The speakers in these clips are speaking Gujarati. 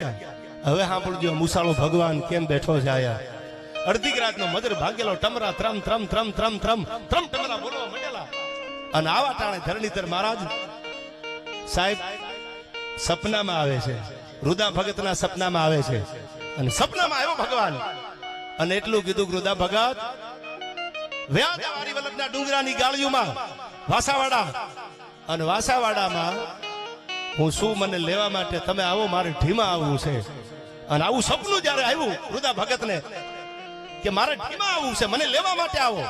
હવે સાંભળજો મુસાળો ભગવાન કેમ બેઠો છે આયા અડધી રાતનો મદર ભાગેલો ટમરા ત્રમ ત્રમ ત્રમ ત્રમ ત્રમ ત્રમ ટમરા બોલવા માંડેલા અને આવા ટાણે ધરણીધર મહારાજ સાહેબ સપનામાં આવે છે, રુદા ભગતના સપનામાં આવે છે અને સપનામાં આવ્યો ભગવાન અને એટલું કીધું રુદા ભગત વ્યાજ વારી વલ્લભના ડુંગરાની ગાળીઓમાં વાસાવાડા અને વાસાવાડામાં હું શું મને લેવા માટે તમે આવો, મારે ઢીમા આવવું છે. અને આવું સપનું જયારે આવ્યું રુદા ભગતને કે મારે ઢીમા આવવું છે, મને લેવા માટે આવો.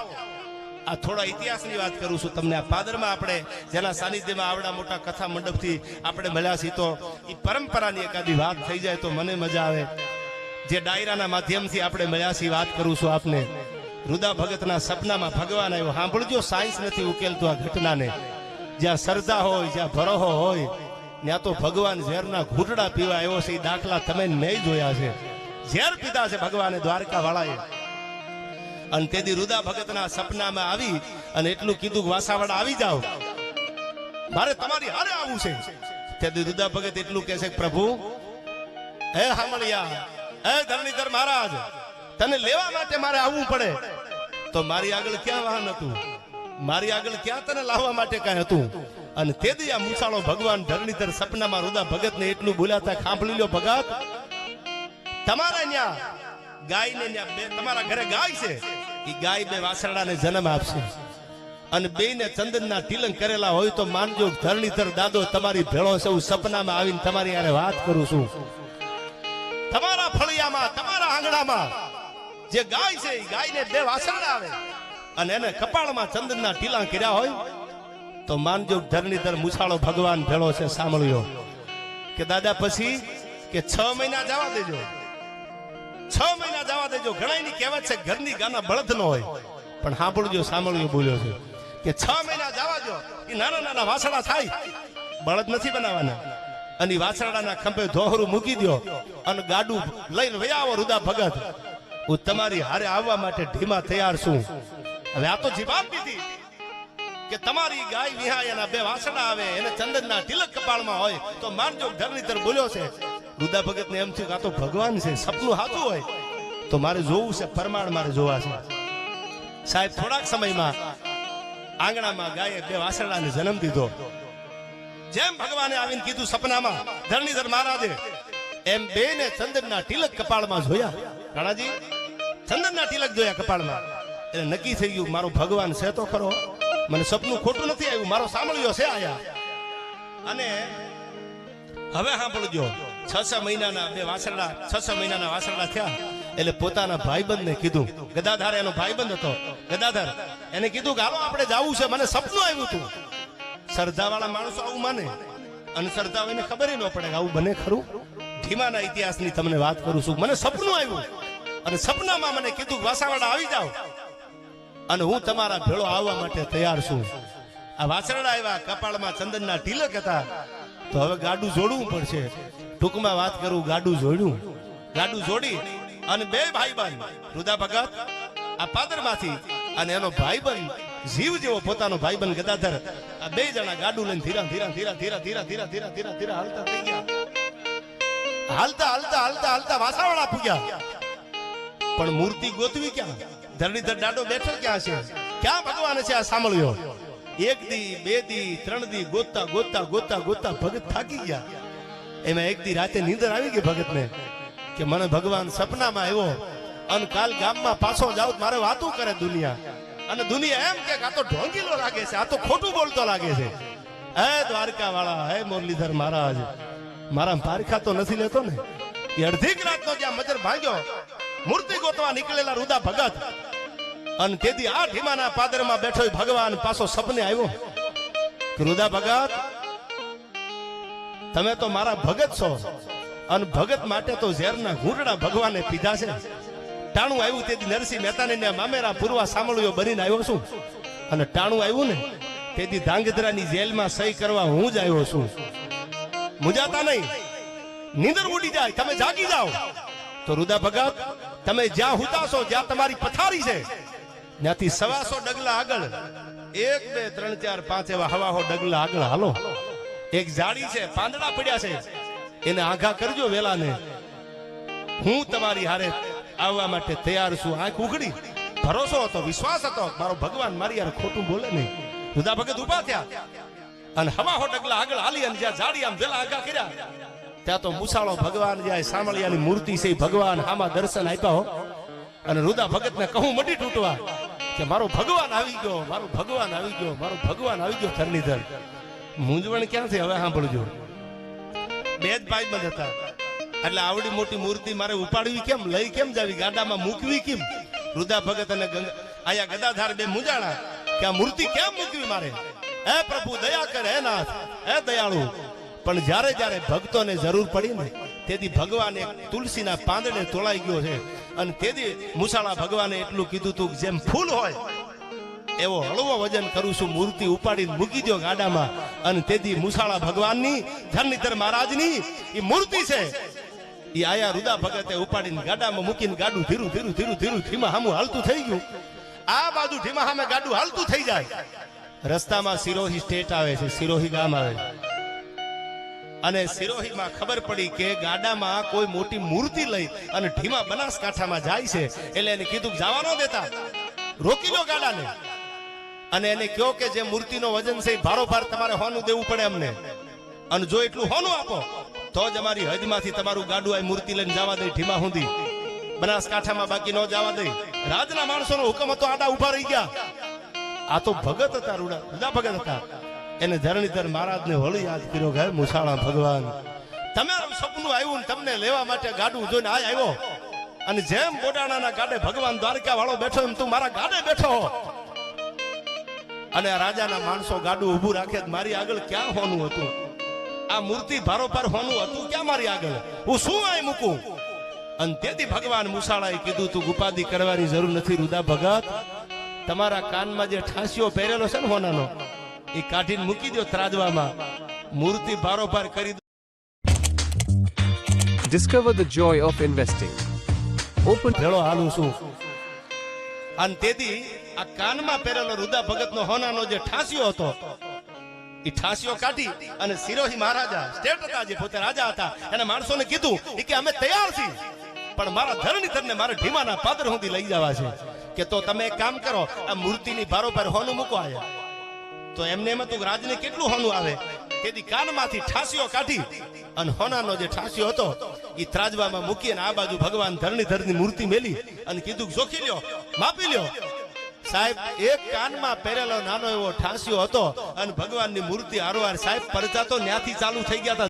આ થોડા ઇતિહાસની વાત કરું છું તમને. આ પાદરમાં આપણે જેના સાનિધ્યમાં આવડા મોટા કથા મંડપથી આપણે મળ્યા છીએ તો એ પરંપરાની એકાદી વાત થઈ જાય તો મને મજા આવે. જે ડાયરાના માધ્યમથી આપણે મળ્યા છીએ વાત કરું છું આપને. રુદા ભગતના સપનામાં ભગવાન આવ્યો. સાંભળજો, સાયન્સ નથી ઉકેલતું આ ઘટનાને. જ્યાં શ્રદ્ધા હોય, જ્યાં ભરોહો હોય, ત્યાં તો ભગવાન ઝેરના ઘૂંટડા પીવા આવ્યો છે. એ દાખલા તમે નહીં જોયા છે. ઝેર પીધા છે ભગવાને દ્વારકા વાળાએ. અને તેથી રુદા ભગતના સપનામાં આવી અને એટલું કીધું કે વાસાવાડા આવી જાઓ, મારે તમારી હારે આવવું છે. તેથી રુદા ભગત એટલું કહે છે કે પ્રભુ હે હામળિયા, હે ધરણીધર મહારાજ, તને લેવા માટે મારે આવવું પડે તો મારી આગળ ક્યાં વાહન હતું, મારી આગળ ક્યાં તને લાવવા માટે કઈ હતું. અને તેથી આ મુસાળો ભગવાન ધરણીધર સપનામાં રુદા ભગતને એટલું બોલાતા સાંભળી લ્યો ભગત, તમારા ન્યા ગાયને ન્યા બે તમારા ઘરે ગાય છે, એ ગાય બે વાસરડાને જન્મ આપશે અને બેને ચંદનના તિલક કરેલા હોય તો માનજો ધરણીધર દાદો તમારી ભેળો છે. હું સપનામાં આવીને તમારી યારે વાત કરું છું. તમારા ફળિયામાં, તમારા આંગણામાં જે ગાય છે એ ગાયને બે વાસરડા આવે અને એને કપાળમાં ચંદનના તિલક કર્યા હોય તો માનજો ધરણીધર મુસાળો ભગવાન ભેળો છે. સાંભળ્યો કે દાદા પછી કે 6 મહિના જવા દેજો, 6 મહિના જવા દેજો. ઘણાની કહેવત છે ઘરની ગાના બળદ ન હોય, પણ સાંભળજો, સાંભળ્યો બોલ્યો છે કે 6 મહિના જવા દો. એ નાના નાના વાસડા થાય, બળદ નથી બનાવવાના. અને વાસડાના ખંભે ધોહરું મૂકી દો અને ગાડું લઈને વયા આવો રુદા ભગત, હું તમારી હારે આવવા માટે ઢીમા તૈયાર છું. હવે આ તો જીવાબ દીધી કે તમારી ગાય વિહાય એના બે વાસડા આવે, એને ચંદનના તિલક કપાળમાં હોય તો માનજો ધરણીધર બોલ્યો છે. રુદા ભગત ને એમ થયું કે આ તો ભગવાન છે, સપનું સાચું હોય તો મારે જોવું છે, પ્રમાણ મારે જોવા છે. સાહેબ થોડાક સમયમાં આંગણામાં ગાયે બે વાસડાને જન્મ દીધો. જેમ ભગવાને આવીને કીધું સપનામાં ધરણીધર મહારાજે, એમ બેને ચંદનના તિલક કપાળમાં જોયા. રાણાજી ચંદનના તિલક જોયા કપાળમાં, એટલે નક્કી થઈ ગયું મારો ભગવાન છે તો ખરો, મને સપનું ખોટું નથી આવ્યું, મારો સાંભળ્યો છે આયા. અને હવે સાંભળજો, 6 મહિનાના બે વાસરડા, 6 મહિનાના વાસરડા થયા એટલે પોતાના ભાઈબંધને કીધું. ગદાધર એનો ભાઈબંધ હતો. ગદાધર એને કીધું કે હાલો આપણે જાવું છે, મને સપનું આવ્યું હતું. શ્રદ્ધાવાળા માણસો આવું માને અને શ્રદ્ધા હોય ખબર ન પડે કે આવું બને ખરું. ઢીમાના ઇતિહાસની તમને વાત કરું છું. મને સપનું આવ્યું અને સપનામાં મને કીધું વાસાવાડા આવી જાઓ અને હું તમારા ભેળો આવવા માટે તૈયાર છું. આ વાસરડા આવ્યા, કપાળમાં ચંદનના તિલક હતા. તો હવે ગાડું જોડવું પડશે. ટૂંકમાં વાત કરું, ગાડું જોડ્યું. ગાડું જોડી અને બે ભાઈબંધ રુદા ભગત આ પાદરમાંથી અને એનો ભાઈબંધ જીવ જેવો પોતાનો ભાઈબંધ ગદાધર, આ બે જણા ગાડું લઈને ધીરા ધીરા ધીરા ધીરા ધીરા ધીરા ધીરા ધીરા ધીરા હાલતા થઈ ગયા. હાલતા હાલતા હાલતા હાલતા વાસાવાડા પૂગ્યા. પણ મૂર્તિ ગોતવી ક્યાં? ધરણીધર દાડો બેઠો ક્યાં છે? ક્યાં ભગવાન છે? આ સાંભળ્યો. 1 દી 2 દી 3 દી ગોતતા ગોતતા ગોતતા ગોતતા ભગત થાકી ગયા. એમાં 1 દી રાતે નીંદર આવી ગઈ ભગતને કે મને ભગવાન સપનામાં આવ્યો અને કાલ ગામમાં પાછો જાવ મારે વાતું કરે દુનિયા. અને દુનિયા એમ કે આ તો ઢોંગીલો લાગે છે, આ તો ખોટું બોલતો લાગે છે. હે દ્વારકા વાળા, હે મુરલીધર મહારાજ, મારા પારખા તો નથી લેતો ને? એ અડધી રાતનો જ્યાં મજર ભાગ્યો મૂર્તિ ગોતવા નીકળેલા રુદા ભગત અને તેથી આ ઢીમાના પાદરમાં બેઠો ભગવાન પાછો સપને આવ્યો કે રુદા ભગત તમે તો મારા ભગત છો અને ભગત માટે તો ઝેરના ઘૂંટડા ભગવાને પીધા છે. ટાણું આવ્યું તેથી નરસિંહ મહેતાને મામેરા પૂર્વા સાંભળ્યો બનીને આવ્યો છું. અને ટાણું આવ્યું ને તેથી ધાંગધ્રાની જેલમાં સહી કરવા હું જ આવ્યો છું. મુંજાતા નહીં, નીંદર ઉડી જાય, તમે જાગી જાઓ. તો રુદા ભગત તમે જ્યાં હુતાશો, જ્યાં તમારી પથારી છે ત્યાંથી 125 ડગલા આગળ 1 2 3 4 5 એવા હવાહો ડગલા આગળ હાલો. એક ઝાડી છે, પાંદડા પડ્યા છે, એને આઘા કરજો વેલાને, હું તમારી હારે આવવા માટે તૈયાર છું. આંખ ઉઘડી, ભરોસો હતો, વિશ્વાસ હતો, મારો ભગવાન મારી યાર ખોટું બોલે નહીં. રુદા ભગત ઉભા થયા અને હવા ડગલા આગળ હાલી અને જ્યાં જાડી આમ વેલા આઘા કર્યા ત્યાં તો મુસાળો ભગવાન જાય, સામળિયાની મૂર્તિ છે ભગવાન આમાં દર્શન આપ્યા હો. અને રુદા ભગત ને કહું મટી તૂટવા કે મારો ભગવાન આવી ગયો, મારો ભગવાન આવી ગયો, મારો ભગવાન આવી ગયો. ધરણીધર મૂંઝવણ ક્યાંથી હવે સાંભળજો. બે જ ભાઈ બંધ હતા એટલે આવડી મોટી મૂર્તિ મારે ઉપાડવી કેમ, લઈ કેમ જાવી, ગાડામાં મૂકવી કેમ? રુદા ભગત અને આયા ગદાધાર બે મૂંઝાણા કે આ મૂર્તિ કેમ મૂકવી મારે. હે પ્રભુ દયા કરે, હે નાથ, હે દયાળુ. પણ જ્યારે જ્યારે ભક્તોને જરૂર પડી ને તેથી ભગવાન એક તુલસીના પાંદડે તોળાઈ ગયો છે. અને તેથી મુસાળા ભગવાને એટલું કીધું તું જેમ ફૂલ હોય એવો હળવો વજન કરું છું, મૂર્તિ ઉપાડીને મૂકી દો ગાડામાં. અને તેથી મુસાળા ભગવાનની, ધરણીધર મહારાજની એ મૂર્તિ છે એ આયા રુદા ભગતે ઉપાડીને ગાડામાં મૂકીને ગાડું ધીરું ધીરું ધીરું ધીરું ધીમા હામું હાલતું થઈ ગયું. આ બાજુ ધીમા હામે ગાડું હાલતું થઈ જાય. રસ્તામાં સિરોહી સ્ટેટ આવે છે, સિરોહી ગામ આવે અને સિરોહીમાં ખબર પડી કે ગાડામાં કોઈ મોટી મૂર્તિ લઈ અને ઢીમા બનાસકાંઠામાં જાય છે. એટલે એને કીધું જવા ન દેતા, રોકી લો ગાડાને અને એને કહો કે જે મૂર્તિનો વજન છે ભારોભાર તમારે હોનું દેવું પડે અમને, અને જો એટલું હોનું આપો તો જ અમારી હદમાંથી તમારું ગાડું આ મૂર્તિ લઈને જવા દે ઢીમા સુધી, બનાસકાંઠામાં બાકી ન જવા દે. રાજના માણસોનો હુકમ હતો, આડા ઉભા રહી ગયા. આ તો ભગત હતા, રુદા ભગત હતા. એને ધરણીધર મહારાજને વળી યાદ કર્યો કે મુસાળા ભગવાન તમારું સપનું આવ્યું ને તમને લેવા માટે ગાડું જોઈને આ આવ્યો. અને જેમ બોડાણાના ગાડે ભગવાન દ્વારકા વાળો બેઠો એમ તું મારા ગાડે બેઠો. અને આ રાજાના માણસો ગાડું ઊભું રાખે મારી આગળ ક્યાં હોનું હતું, આ મૂર્તિ ભારોભાર હોનું હતું ક્યાં મારી આગળ, હું શું આય મૂકું? અને તેથી ભગવાન મુસાળાએ કીધું તું ઉપાધિ કરવાની જરૂર નથી રુદા ભગત, તમારા કાનમાં જે ઠાંસીઓ પહેરેલો છે ને હોનાનો એ કાઢીને મૂકી દો ત્રાજવામાં, મૂર્તિ ભારોભાર કરી દો. Discover the joy of investing. Open ભેળો હાલું છું. અને તેથી આ કાનમાં પહેરેલો રુદા ભગતનો હોનાનો જે ઠાંસીઓ હતો એ ઠાંસીઓ કાઢી અને સિરોહી મહારાજા સ્ટેટ હતા, જે પોતે રાજા હતા, એને માણસોને કીધું કે અમે તૈયાર છીએ પણ મારા ધરણીધરને મારે ઢીમાના પાદર સુધી લઈ જવા છે. કે તો તમે એક કામ કરો, આ મૂર્તિની ભારોભાર હોનું મૂકો આયા. તો એમને એમ હતું રાજને કેટલું હોનું આવે. તેથી કાનમાંથી ઠાંસીઓ કાઢી અને હોનાનો જે ઠાંસીઓ હતો એ ત્રાજવામાં મૂકી અને આ બાજુ ભગવાન ધરણીધરની મૂર્તિ મેલી અને કીધું જોખી લ્યો, માપી લ્યો. સાહેબ એક કાનમાં પહેરેલો નાનો એવો ઠાંસીઓ હતો અને ભગવાનની મૂર્તિ હારોહાર સાહેબ પરચા તો ન્યાથી ચાલુ થઈ ગયા હતા.